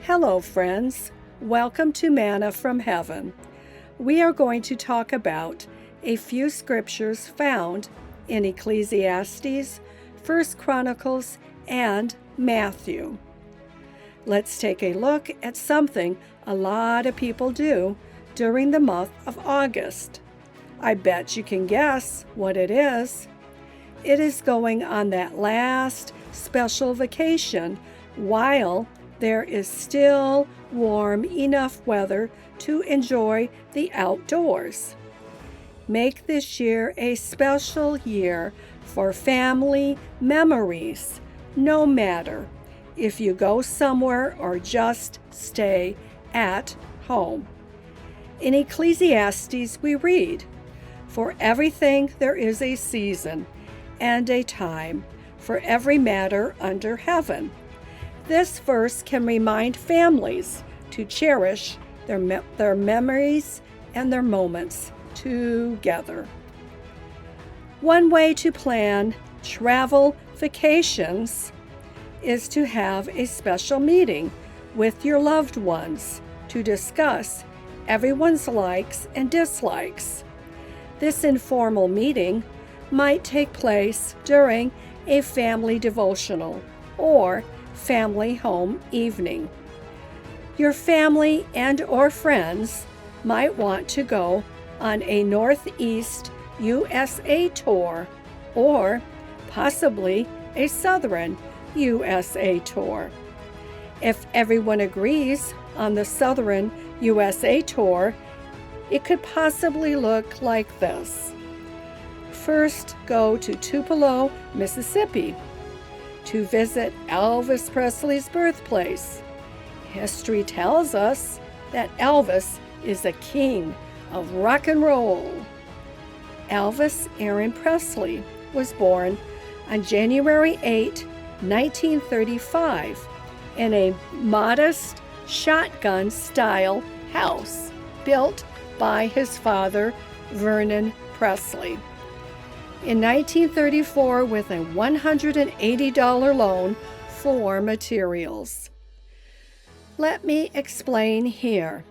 Hello, friends. Welcome to Manna from Heaven. We are going to talk about a few scriptures found in Ecclesiastes, 1 Chronicles, and Matthew. Let's take a look at something a lot of people do during the month of August. I bet you can guess what it is. It is going on that last special vacation while there is still warm enough weather to enjoy the outdoors. Make this year a special year for family memories, no matter if you go somewhere or just stay at home. In Ecclesiastes we read, "For everything there is a season and a time for every matter under heaven." This verse can remind families to cherish their memories and their moments together. One way to plan travel vacations is to have a special meeting with your loved ones to discuss everyone's likes and dislikes. This informal meeting might take place during a family devotional or family home evening. Your family and or friends might want to go on a Northeast USA tour or possibly a Southern USA tour. If everyone agrees on the Southern USA tour, it could possibly look like this. First, go to Tupelo, Mississippi, to visit Elvis Presley's birthplace. History tells us that Elvis is a king of rock and roll. Elvis Aaron Presley was born on January 8, 1935, in a modest shotgun-style house built by his father, Vernon Presley. In 1934, with a $180 loan for materials. Let me explain here.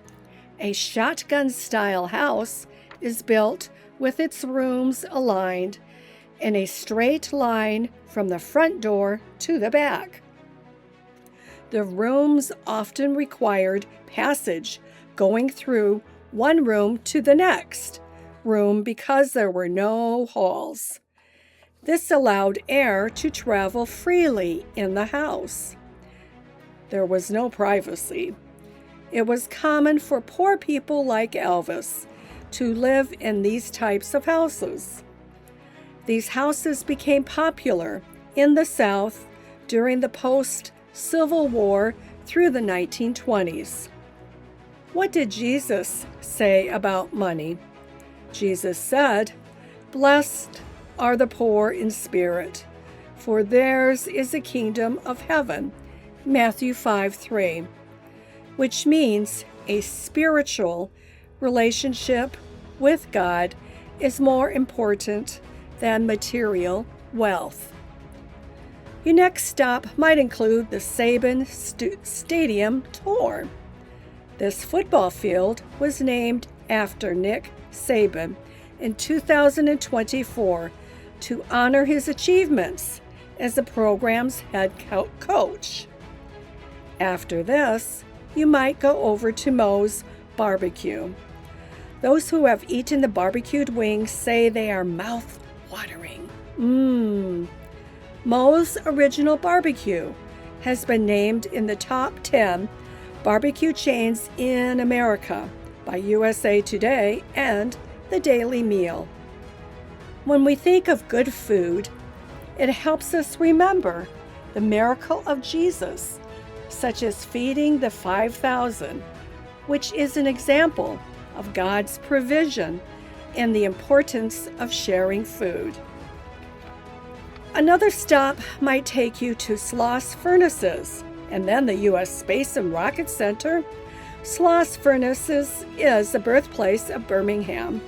A shotgun-style house is built with its rooms aligned in a straight line from the front door to the back. The rooms often required passage going through one room to the next room because there were no halls. This allowed air to travel freely in the house. There was no privacy. It was common for poor people like Elvis to live in these types of houses. These houses became popular in the South during the post-Civil War through the 1920s. What did Jesus say about money? Jesus said, "Blessed are the poor in spirit, for theirs is the kingdom of heaven," Matthew 5:3, which means a spiritual relationship with God is more important than material wealth. Your next stop might include the Saban Stadium tour. This football field was named after Nick Saban in 2024 to honor his achievements as the program's head coach. After this, you might go over to Moe's Barbecue. Those who have eaten the barbecued wings say they are mouth-watering. Moe's Original Barbecue has been named in the top 10 barbecue chains in America by USA Today and the Daily Meal. When we think of good food, it helps us remember the miracle of Jesus, such as feeding the 5,000, which is an example of God's provision and the importance of sharing food. Another stop might take you to Sloss Furnaces and then the U.S. Space and Rocket Center. Sloss Furnaces is the birthplace of Birmingham.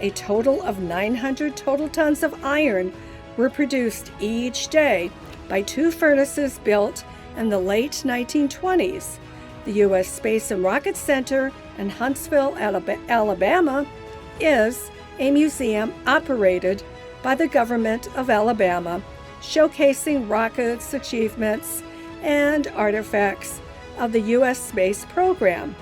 A total of 900 total tons of iron were produced each day by two furnaces built In the late 1920s, the U.S. Space and Rocket Center in Huntsville, Alabama, is a museum operated by the government of Alabama, showcasing rockets, achievements, and artifacts of the U.S. space program.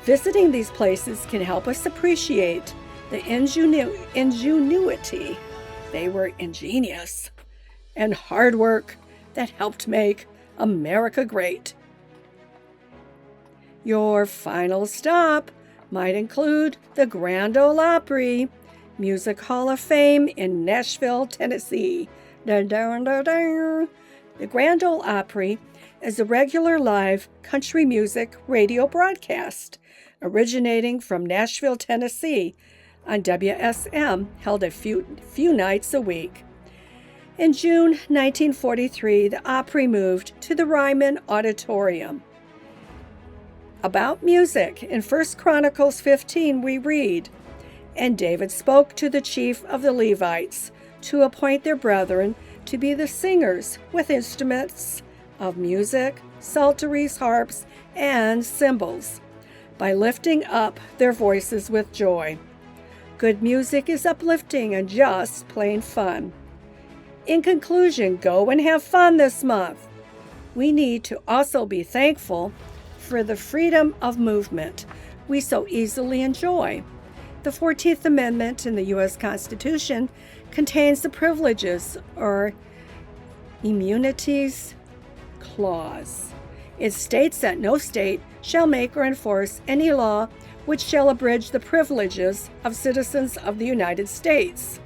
Visiting these places can help us appreciate the ingenuity, they were ingenious, and hard work that helped make America great. Your final stop might include the Grand Ole Opry, Music Hall of Fame in Nashville, Tennessee. The Grand Ole Opry is a regular live country music radio broadcast originating from Nashville, Tennessee on WSM, held a few nights a week. In June 1943, the Opry moved to the Ryman Auditorium. About music, in 1 Chronicles 15 we read, "And David spoke to the chief of the Levites to appoint their brethren to be the singers with instruments of music, psalteries, harps, and cymbals, by lifting up their voices with joy." Good music is uplifting and just plain fun. In conclusion, go and have fun this month. We need to also be thankful for the freedom of movement we so easily enjoy. The 14th Amendment in the U.S. Constitution contains the privileges or immunities clause. It states that no state shall make or enforce any law which shall abridge the privileges of citizens of the United States.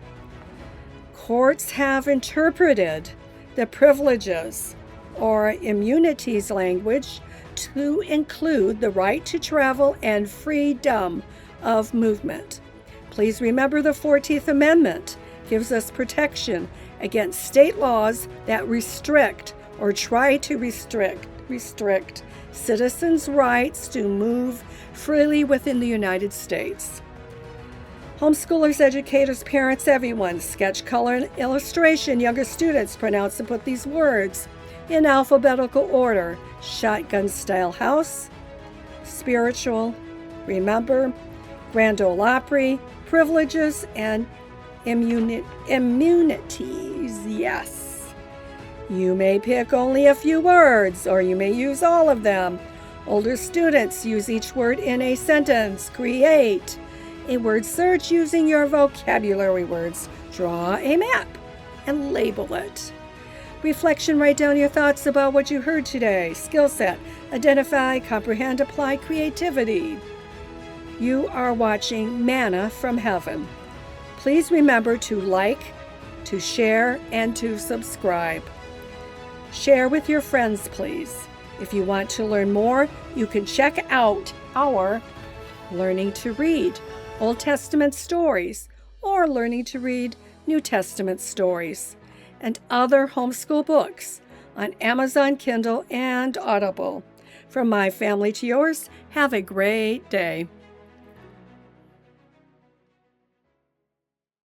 Courts have interpreted the privileges or immunities language to include the right to travel and freedom of movement. Please remember the 14th Amendment gives us protection against state laws that restrict or try to restrict citizens' rights to move freely within the United States. Homeschoolers, educators, parents, everyone, sketch, color, and illustration. Younger students pronounce and put these words in alphabetical order: shotgun-style house, spiritual, remember, Grand Ole Opry, privileges, and immunities. Yes. You may pick only a few words, or you may use all of them. Older students use each word in a sentence. Create a word search using your vocabulary words. Draw a map and label it. Reflection, write down your thoughts about what you heard today. Skill set, identify, comprehend, apply creativity. You are watching Manna from Heaven. Please remember to like, to share, and to subscribe. Share with your friends, please. If you want to learn more, you can check out our Learning to Read Old Testament Stories or Learning to Read New Testament Stories and other homeschool books on Amazon Kindle and Audible. From my family to yours, have a great day.